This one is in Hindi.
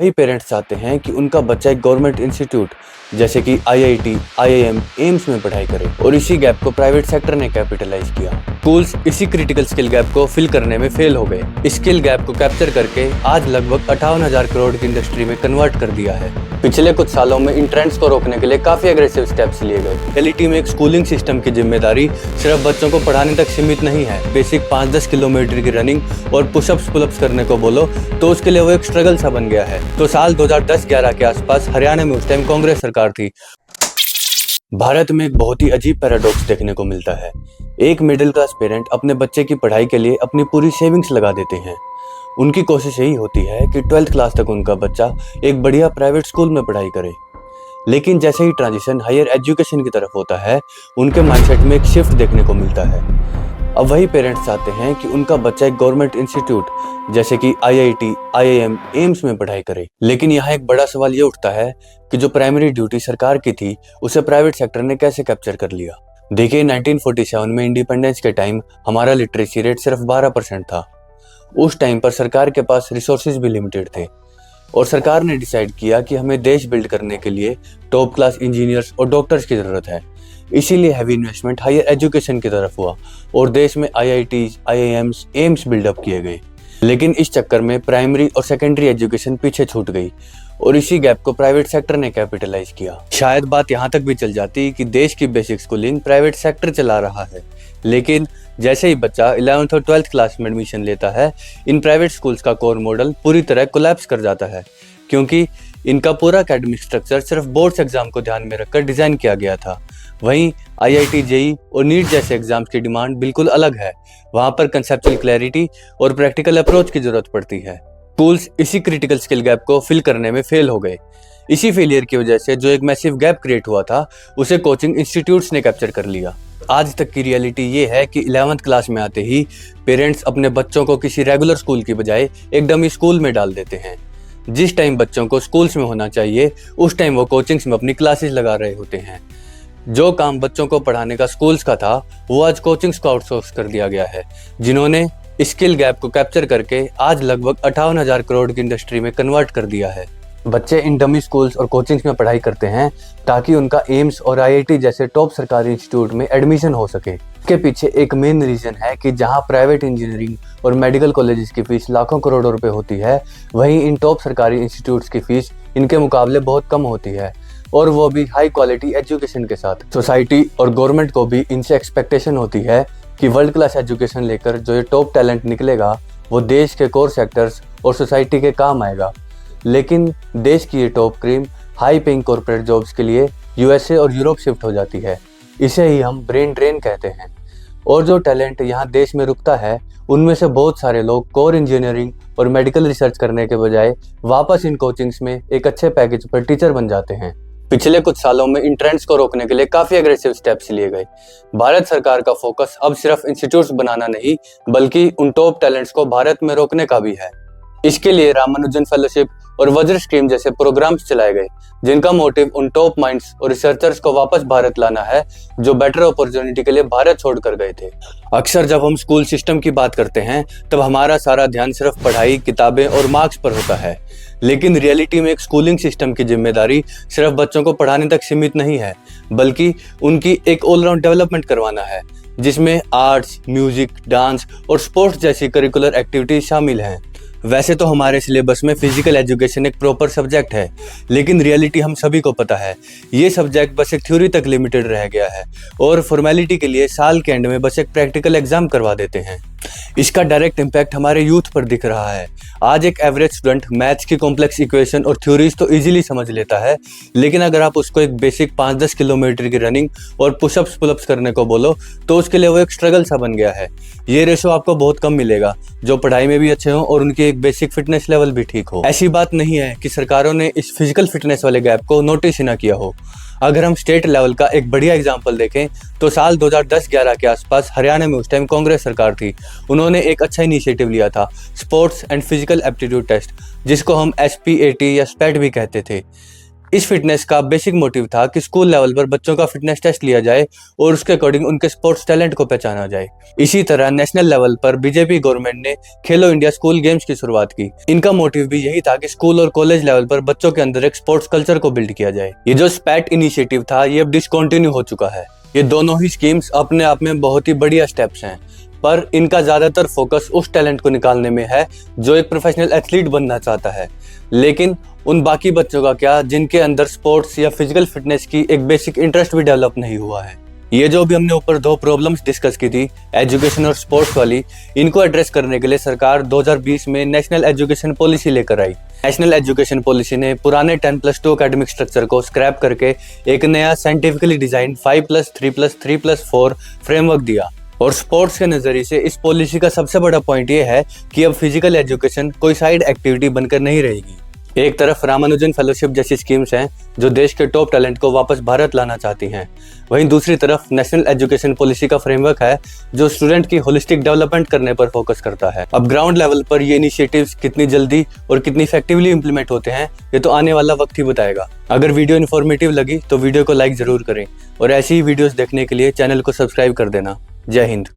कई पेरेंट्स चाहते हैं कि उनका बच्चा एक गवर्नमेंट इंस्टीट्यूट जैसे कि आईआईटी, आईआईएम, एम्स में पढ़ाई करे और इसी गैप को प्राइवेट सेक्टर ने कैपिटलाइज किया। स्कूल्स इसी क्रिटिकल स्किल गैप को फिल करने में फेल हो गए। स्किल गैप को कैप्चर करके आज लगभग 58,000 करोड़ की इंडस्ट्री में कन्वर्ट कर दिया है। पिछले कुछ सालों में इन ट्रेंड्स को रोकने के लिए काफी एग्रेसिव स्टेप्स लिए गए। रियलिटी में एक स्कूलिंग सिस्टम की जिम्मेदारी सिर्फ बच्चों को पढ़ाने तक सीमित नहीं है। बेसिक 5-10 किलोमीटर की रनिंग और पुशअप्स पुलअप्स करने को बोलो तो उसके लिए वो एक स्ट्रगल सा बन गया है। तो साल 2010-11 के आसपास हरियाणा में उस टाइम कांग्रेस सरकार थी। भारत में एक बहुत ही अजीब पैराडॉक्स देखने को मिलता है। एक मिडिल क्लास पेरेंट अपने बच्चे की पढ़ाई के लिए अपनी पूरी सेविंग्स लगा देते हैं। उनकी कोशिश यही होती है कि 12th क्लास तक उनका बच्चा एक बढ़िया प्राइवेट स्कूल में पढ़ाई करे। लेकिन जैसे ही ट्रांजिशन हायर एजुकेशन की तरफ होता है, उनके माइंडसेट में एक शिफ्ट देखने को मिलता है। अब वही पेरेंट्स चाहते हैं कि उनका बच्चा एक गवर्नमेंट इंस्टीट्यूट जैसे कि आईआईटी, आईआईएम, एम्स में पढ़ाई करे। लेकिन यहाँ एक बड़ा सवाल ये उठता है कि जो प्राइमरी ड्यूटी सरकार की थी उसे प्राइवेट सेक्टर ने कैसे कैप्चर कर लिया। देखिए, 1947 में इंडिपेंडेंस के टाइम हमारा लिटरेसी रेट सिर्फ 12% था। उस टाइम पर सरकार के पास रिसोर्सेज भी लिमिटेड थे और सरकार ने डिसाइड किया कि हमें देश बिल्ड करने के लिए टॉप क्लास इंजीनियर्स और डॉक्टर्स की जरूरत है। इसीलिए हैवी इन्वेस्टमेंट हायर एजुकेशन की तरफ हुआ और देश में आईआईटीज, आईआईएम्स, एम्स बिल्डअप किए गए। लेकिन इस चक्कर में प्राइमरी और सेकेंडरी एजुकेशन पीछे छूट गई और इसी गैप को प्राइवेट सेक्टर ने कैपिटलाइज किया। शायद बात यहाँ तक भी चल जाती कि देश की बेसिक स्कूलिंग प्राइवेट सेक्टर चला रहा है। लेकिन जैसे ही बच्चा 11th और 12th क्लास में एडमिशन लेता है, इन प्राइवेट स्कूल्स का कोर मॉडल पूरी तरह कोलैप्स कर जाता है, क्योंकि इनका पूरा एकेडमिक स्ट्रक्चर सिर्फ बोर्ड्स एग्जाम को ध्यान में रखकर डिजाइन किया गया था। वहीं आईआईटी, जेईई और नीट जैसे एग्जाम्स की डिमांड बिल्कुल अलग है। वहां पर कंसेप्चुअल क्लैरिटी और प्रैक्टिकल अप्रोच की जरूरत पड़ती है। स्कूल्स इसी क्रिटिकल स्किल गैप को फिल करने में फेल हो गए। इसी फेलियर की वजह से जो एक मैसिव गैप क्रिएट हुआ था उसे कोचिंग इंस्टीट्यूट्स ने कैप्चर कर लिया। आज तक की रियलिटी ये है कि 11th क्लास में आते ही पेरेंट्स अपने बच्चों को किसी रेगुलर स्कूल की बजाय एक डमी स्कूल में डाल देते हैं। जिस टाइम बच्चों को स्कूल्स में होना चाहिए उस टाइम वो कोचिंग्स में अपनी क्लासेस लगा रहे होते हैं। जो काम बच्चों को पढ़ाने का स्कूल्स का था वो आज कोचिंग्स को आउटसोर्स कर दिया गया है, जिन्होंने स्किल गैप को कैप्चर करके आज लगभग 58,000 करोड़ की इंडस्ट्री में कन्वर्ट कर दिया है। बच्चे इन डमी स्कूल्स और कोचिंग्स में पढ़ाई करते हैं ताकि उनका एम्स और आईआईटी जैसे टॉप सरकारी इंस्टीट्यूट में एडमिशन हो सके। इसके पीछे एक मेन रीजन है कि जहां प्राइवेट इंजीनियरिंग और मेडिकल कॉलेजेस की फीस लाखों करोड़ों रुपए होती है, वहीं इन टॉप सरकारी इंस्टीट्यूट्स की फीस इनके मुकाबले बहुत कम होती है, और वो भी हाई क्वालिटी एजुकेशन के साथ। सोसाइटी और गवर्नमेंट को भी इनसे एक्सपेक्टेशन होती है कि वर्ल्ड क्लास एजुकेशन लेकर जो ये टॉप टैलेंट निकलेगा वो देश के कोर सेक्टर्स और सोसाइटी के काम आएगा। लेकिन देश की ये top cream high paying corporate jobs के लिए यूएसए और यूरोप शिफ्ट हो जाती है। इसे ही हम ब्रेन ड्रेन कहते हैं। और जो टैलेंट यहाँ देश में रुकता है उनमें से बहुत सारे लोग कोर इंजीनियरिंग और मेडिकल रिसर्च करने के बजाय वापस इन कोचिंग्स में एक अच्छे पैकेज पर टीचर बन जाते हैं। पिछले कुछ सालों में इन ट्रेंड्स को रोकने के लिए काफी एग्रेसिव स्टेप्स लिए गए। भारत सरकार का फोकस अब सिर्फ इंस्टीट्यूट्स बनाना नहीं बल्कि उन टॉप टैलेंट्स को भारत में रोकने का भी है। इसके लिए रामानुजन फेलोशिप और वज्र स्कीम जैसे प्रोग्राम्स चलाए गए, जिनका मोटिव उन टॉप माइंड्स और रिसर्चर्स को वापस भारत लाना है जो बेटर अपॉर्चुनिटी के लिए भारत छोड़कर गए थे। अक्सर जब हम स्कूल सिस्टम की बात करते हैं तब हमारा सारा ध्यान सिर्फ पढ़ाई, किताबें और मार्क्स पर होता है। लेकिन रियलिटी में एक स्कूलिंग सिस्टम की जिम्मेदारी सिर्फ बच्चों को पढ़ाने तक सीमित नहीं है, बल्कि उनकी एक ऑलराउंड डेवलपमेंट करवाना है, जिसमें आर्ट्स, म्यूजिक, डांस और स्पोर्ट्स जैसी करिकुलर एक्टिविटीज शामिल हैं। वैसे तो हमारे सिलेबस में फिजिकल एजुकेशन एक प्रॉपर सब्जेक्ट है, लेकिन रियलिटी हम सभी को पता है ये सब्जेक्ट बस एक थ्योरी तक लिमिटेड रह गया है और फॉर्मेलिटी के लिए साल के एंड में बस एक प्रैक्टिकल एग्जाम करवा देते हैं। इसका डायरेक्ट इम्पैक्ट हमारे यूथ पर दिख रहा है। आज एक एवरेज स्टूडेंट मैथ्स की कॉम्प्लेक्स इक्वेशन और थ्योरीज तो इजीली समझ लेता है, लेकिन अगर आप उसको एक बेसिक 5-10 किलोमीटर की रनिंग और पुशअप्स पुलअप्स करने को बोलो तो उसके लिए वो एक स्ट्रगल सा बन गया है। ये रेशो आपको बहुत कम मिलेगा जो पढ़ाई में भी अच्छे हो और उनकी एक बेसिक फिटनेस लेवल भी ठीक हो। ऐसी बात नहीं है कि सरकारों ने इस फिजिकल फिटनेस वाले गैप को नोटिस ही ना किया हो। अगर हम स्टेट लेवल का एक बढ़िया एग्जांपल देखें तो साल 2010-11 के आसपास हरियाणा में उस टाइम कांग्रेस सरकार थी। उन्होंने एक अच्छा इनिशिएटिव लिया था, sports and physical aptitude test, जिसको हम SPAT या स्पैट भी कहते थे। इस फिटनेस का बेसिक मोटिव था कि स्कूल लेवल पर बच्चों का फिटनेस टेस्ट लिया जाए और उसके अकॉर्डिंग उनके स्पोर्ट्स टैलेंट को पहचाना जाए। इसी तरह नेशनल लेवल पर बीजेपी गवर्नमेंट ने खेलो इंडिया स्कूल गेम्स की शुरुआत की। इनका मोटिव भी यही था कि स्कूल और कॉलेज लेवल पर बच्चों के अंदर एक स्पोर्ट्स कल्चर को बिल्ड किया जाए। ये जो स्पैट इनिशिएटिव था ये अब डिसकंटिन्यू हो चुका है। ये दोनों ही स्कीम्स अपने आप में बहुत ही बढ़िया स्टेप्स हैं, पर इनका ज्यादातर फोकस उस टैलेंट को निकालने में है जो एक प्रोफेशनल एथलीट बनना चाहता है। लेकिन उन बाकी बच्चों का क्या जिनके अंदर स्पोर्ट्स या फिजिकल फिटनेस की एक बेसिक इंटरेस्ट भी डेवलप नहीं हुआ है। ये जो भी हमने ऊपर दो प्रॉब्लम्स डिस्कस की थी, एजुकेशन और स्पोर्ट्स वाली, इनको एड्रेस करने के लिए सरकार 2020 में नेशनल एजुकेशन पॉलिसी लेकर आई। नेशनल एजुकेशन पॉलिसी ने पुराने 10+2 एकेडमिक स्ट्रक्चर को स्क्रैप करके एक नया साइंटिफिकली डिजाइन 5+3+3+4 फ्रेमवर्क दिया। और स्पोर्ट्स के नजरिए से इस पॉलिसी का सबसे बड़ा पॉइंट ये है कि अब फिजिकल एजुकेशन कोई साइड एक्टिविटी बनकर नहीं रहेगी। एक तरफ रामानुजन फेलोशिप जैसी स्कीम्स हैं जो देश के टॉप टैलेंट को वापस भारत लाना चाहती हैं, वहीं दूसरी तरफ नेशनल एजुकेशन पॉलिसी का फ्रेमवर्क है जो स्टूडेंट की होलिस्टिक डेवलपमेंट करने पर फोकस करता है। अब ग्राउंड लेवल पर ये इनिशिएटिव्स कितनी जल्दी और कितनी इफेक्टिवली इंप्लीमेंट होते हैं ये तो आने वाला वक्त ही बताएगा। अगर वीडियो इन्फॉर्मेटिव लगी तो वीडियो को लाइक जरूर करें और ऐसी ही वीडियोस देखने के लिए चैनल को सब्सक्राइब कर देना। जय हिंद।